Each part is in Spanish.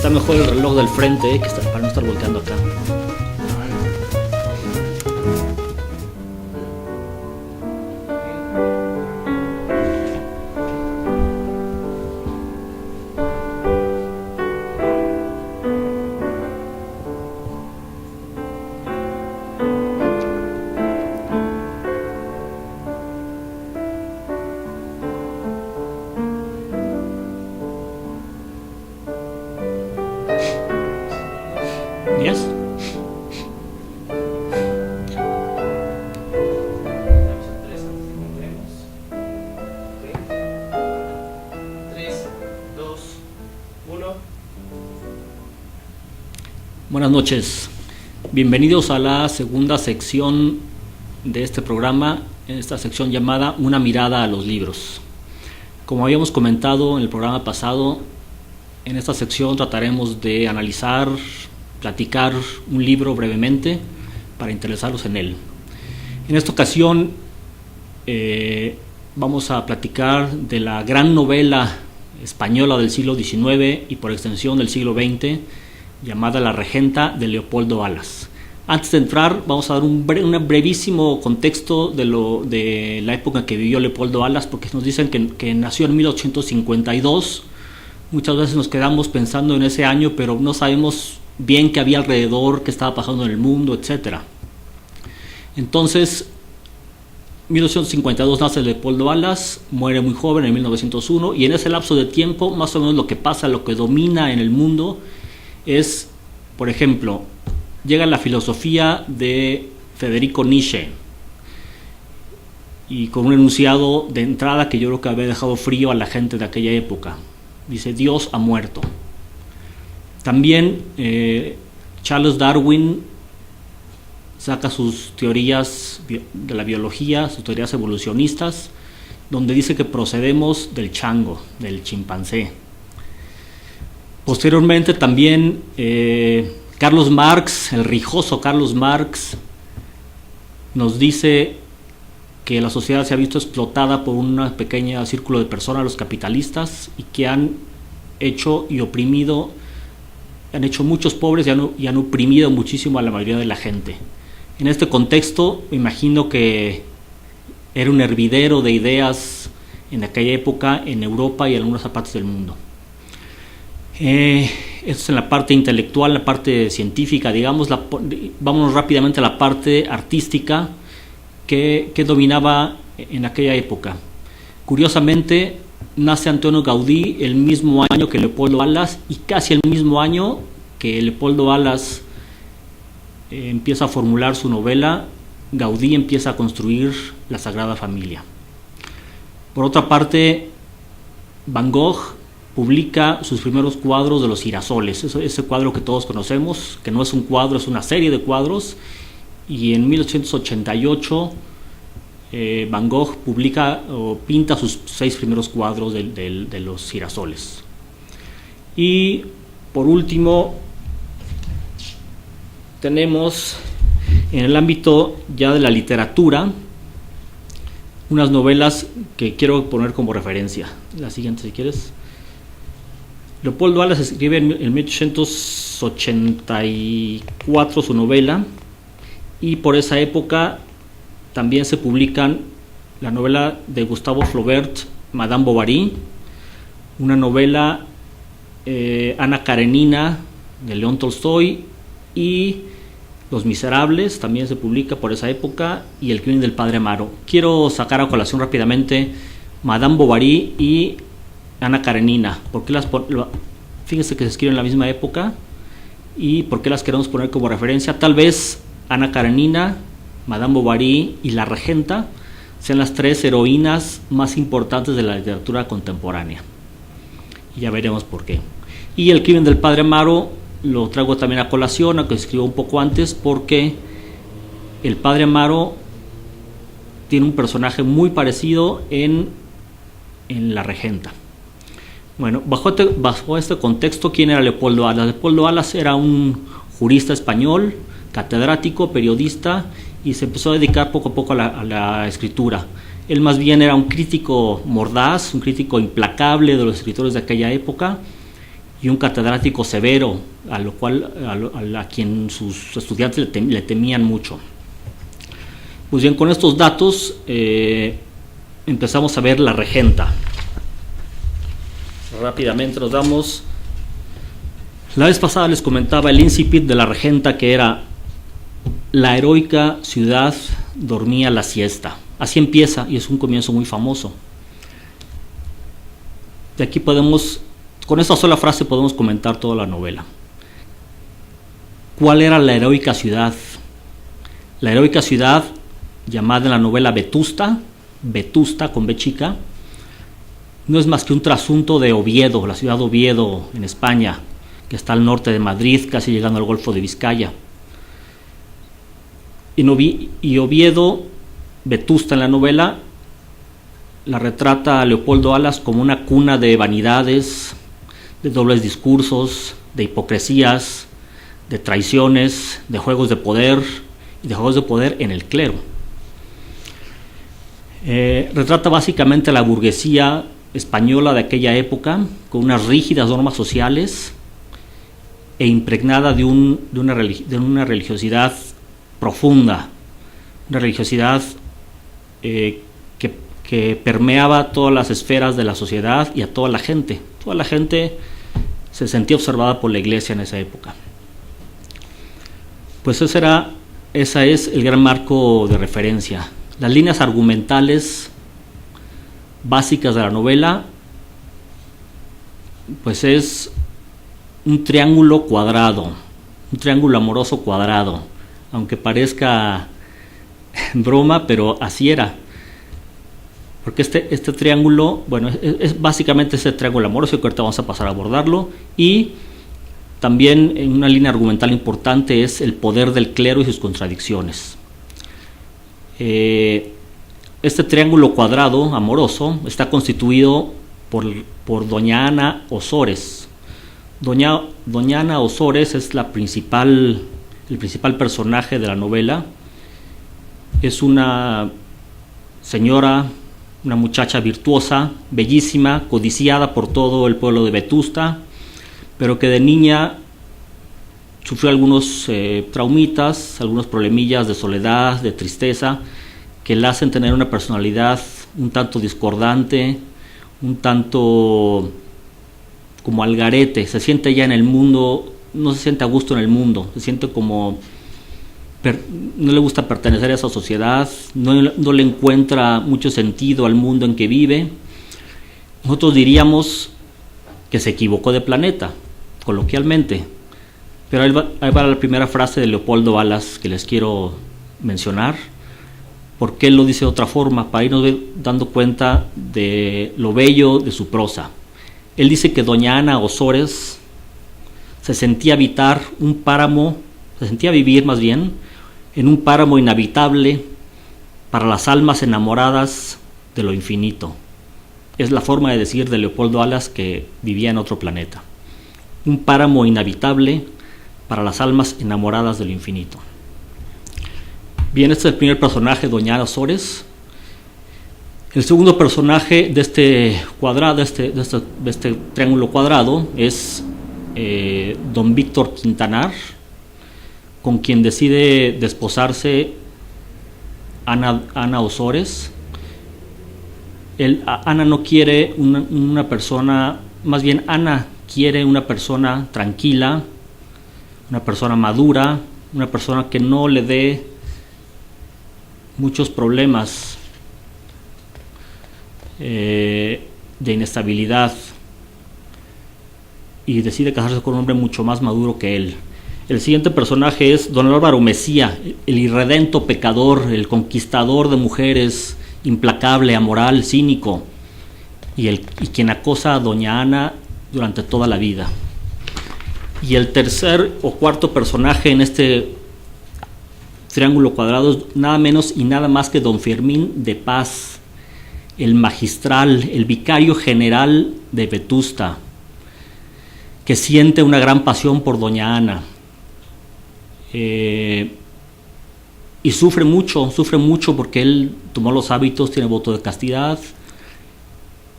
Está mejor el reloj del frente, que está, para no estar volteando acá. Yes. Buenas noches, bienvenidos a la segunda sección de este programa, en esta sección llamada Una mirada a los libros. Como habíamos comentado en el programa pasado, en esta sección trataremos de analizar, platicar un libro brevemente para interesarlos en él. En esta ocasión vamos a platicar de la gran novela española del siglo XIX y por extensión del siglo XX, llamada La Regenta, de Leopoldo Alas. Antes de entrar, vamos a dar un brevísimo contexto de la época que vivió Leopoldo Alas, porque nos dicen que nació en 1852. Muchas veces nos quedamos pensando en ese año, pero no sabemos bien qué había alrededor, qué estaba pasando en el mundo, etc. Entonces, 1852 nace Leopoldo Alas, muere muy joven en 1901, y en ese lapso de tiempo, más o menos lo que pasa, lo que domina en el mundo es, por ejemplo, llega la filosofía de Federico Nietzsche, y con un enunciado de entrada que yo creo que había dejado frío a la gente de aquella época. Dice: Dios ha muerto. También Charles Darwin saca sus teorías de la biología, sus teorías evolucionistas, donde dice que procedemos del chango, del chimpancé. Posteriormente también Carlos Marx, el rijoso Carlos Marx, nos dice que la sociedad se ha visto explotada por un pequeño círculo de personas, los capitalistas, y que han hecho y oprimido, han hecho muchos pobres y han oprimido muchísimo a la mayoría de la gente. En este contexto, me imagino que era un hervidero de ideas en aquella época en Europa y en algunas partes del mundo. Esto es en la parte intelectual, la parte científica, digamos. Vámonos rápidamente a la parte artística que dominaba en aquella época. Curiosamente, nace Antonio Gaudí el mismo año que Leopoldo Alas, y casi el mismo año que Leopoldo Alas empieza a formular su novela, Gaudí empieza a construir la Sagrada Familia. Por otra parte, Van Gogh publica sus primeros cuadros de los girasoles, ese cuadro que todos conocemos, que no es un cuadro, es una serie de cuadros, y en 1888 Van Gogh publica o pinta sus 6 primeros cuadros de los girasoles. Y por último tenemos en el ámbito ya de la literatura unas novelas que quiero poner como referencia. La siguiente, si quieres. Leopoldo Alas escribe en 1884 su novela, y por esa época también se publican la novela de Gustave Flaubert, Madame Bovary, una novela Ana Karenina de León Tolstoy, y Los Miserables también se publica por esa época, y El crimen del padre Amaro. Quiero sacar a colación rápidamente Madame Bovary y Ana Karenina. ¿Por qué fíjense que se escriben en la misma época y por qué las queremos poner como referencia? Tal vez Ana Karenina, Madame Bovary y La Regenta sean las 3 heroínas más importantes de la literatura contemporánea, y ya veremos por qué. Y El crimen del padre Amaro lo traigo también a colación, aunque escribo un poco antes, porque el padre Amaro tiene un personaje muy parecido en La Regenta. Bueno, bajo este contexto, ¿quién era Leopoldo Alas? Leopoldo Alas era un jurista español, catedrático, periodista, y se empezó a dedicar poco a poco a la escritura. Él más bien era un crítico mordaz, un crítico implacable de los escritores de aquella época, y un catedrático severo, a quien sus estudiantes le temían mucho. Pues bien, con estos datos empezamos a ver la regenta. Rápidamente nos damos. La vez pasada les comentaba el incipit de la regenta, que era: la heroica ciudad dormía la siesta. Así empieza, y es un comienzo muy famoso. De aquí con esta sola frase podemos comentar toda la novela. ¿Cuál era la heroica ciudad? La heroica ciudad, llamada en la novela Vetusta con B chica, no es más que un trasunto de Oviedo, la ciudad de Oviedo en España, que está al norte de Madrid, casi llegando al Golfo de Vizcaya. Y Oviedo, Vetusta en la novela, la retrata a Leopoldo Alas como una cuna de vanidades, de dobles discursos, de hipocresías, de traiciones, de juegos de poder, y de juegos de poder en el clero. Retrata básicamente a la burguesía española de aquella época, con unas rígidas normas sociales e impregnada de una religiosidad profunda, una religiosidad que permeaba todas las esferas de la sociedad y a toda la gente. Toda la gente se sentía observada por la iglesia en esa época. Pues ese es el gran marco de referencia. Las líneas argumentales básicas de la novela, pues es un triángulo cuadrado, un triángulo amoroso cuadrado, aunque parezca broma, pero así era. Porque este triángulo, bueno, es básicamente ese triángulo amoroso, que ahorita vamos a pasar a abordarlo. Y también en una línea argumental importante es el poder del clero y sus contradicciones. Este triángulo cuadrado amoroso está constituido por doña Ana Osores. Doña Ana Osores es el principal personaje de la novela. Es una señora, una muchacha virtuosa, bellísima, codiciada por todo el pueblo de Vetusta, pero que de niña sufrió algunos traumitas, algunos problemillas de soledad, de tristeza, que la hacen tener una personalidad un tanto discordante, un tanto como al garete. Se siente ya en el mundo, no se siente a gusto en el mundo, se siente como no le gusta pertenecer a esa sociedad, no le encuentra mucho sentido al mundo en que vive. Nosotros diríamos que se equivocó de planeta, coloquialmente. Pero ahí va la primera frase de Leopoldo Alas que les quiero mencionar, porque él lo dice de otra forma, para irnos dando cuenta de lo bello de su prosa. Él dice que doña Ana Osores se sentía vivir más bien, en un páramo inhabitable para las almas enamoradas de lo infinito. Es la forma de decir de Leopoldo Alas que vivía en otro planeta. Un páramo inhabitable para las almas enamoradas de lo infinito. Bien, este es el primer personaje, doña Ana Osores. El segundo personaje de este cuadrado, de este triángulo cuadrado, es don Víctor Quintanar, con quien decide desposarse Ana Osores. Ana no quiere una persona, más bien Ana quiere una persona tranquila, una persona madura, una persona que no le dé muchos problemas de inestabilidad, y decide casarse con un hombre mucho más maduro que él. El siguiente personaje es don Álvaro Mesía, el irredento pecador, el conquistador de mujeres, implacable, amoral, cínico, y quien acosa a doña Ana durante toda la vida. Y el tercer o cuarto personaje en este triángulo cuadrado es nada menos y nada más que don Fermín de Paz, el magistral, el vicario general de Vetusta, que siente una gran pasión por doña Ana. Y sufre mucho porque él tomó los hábitos, tiene voto de castidad,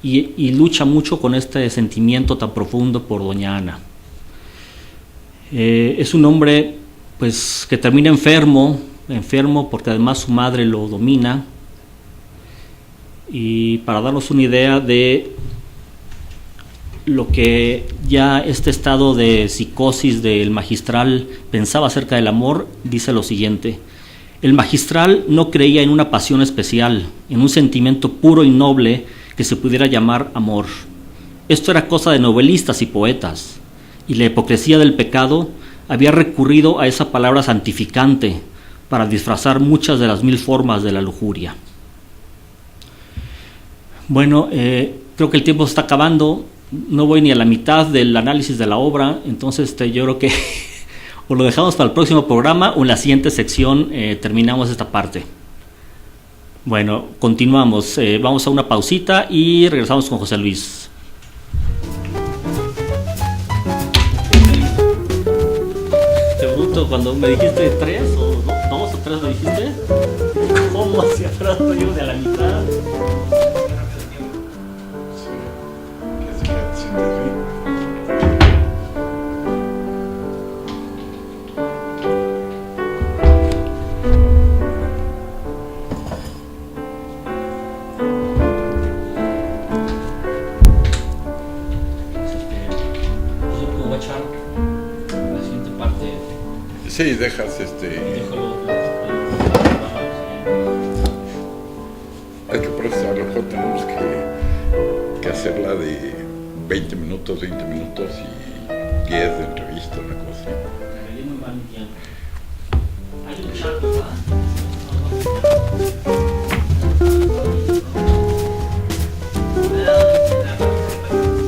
y lucha mucho con este sentimiento tan profundo por doña Ana. Es un hombre pues que termina enfermo porque además su madre lo domina. Y para darnos una idea de lo que ya este estado de psicosis del magistral pensaba acerca del amor, dice lo siguiente: el magistral no creía en una pasión especial, en un sentimiento puro y noble que se pudiera llamar amor. Esto era cosa de novelistas y poetas, y la hipocresía del pecado había recurrido a esa palabra santificante para disfrazar muchas de las 1000 formas de la lujuria. Bueno, creo que el tiempo se está acabando, no voy ni a la mitad del análisis de la obra, entonces yo creo que o lo dejamos para el próximo programa o en la siguiente sección terminamos esta parte. Bueno, continuamos, vamos a una pausita y regresamos con José Luis. Te pregunto, cuando me dijiste 3 o 2 o 3 me dijiste, ¿cómo hacia atrás yo de a la mitad? Sí, dejas Es que por eso a lo mejor tenemos que hacerla de 20 minutos y 10 de entrevista, una cosa así. Me di muy mal tiempo. Hay un chat, ¿verdad?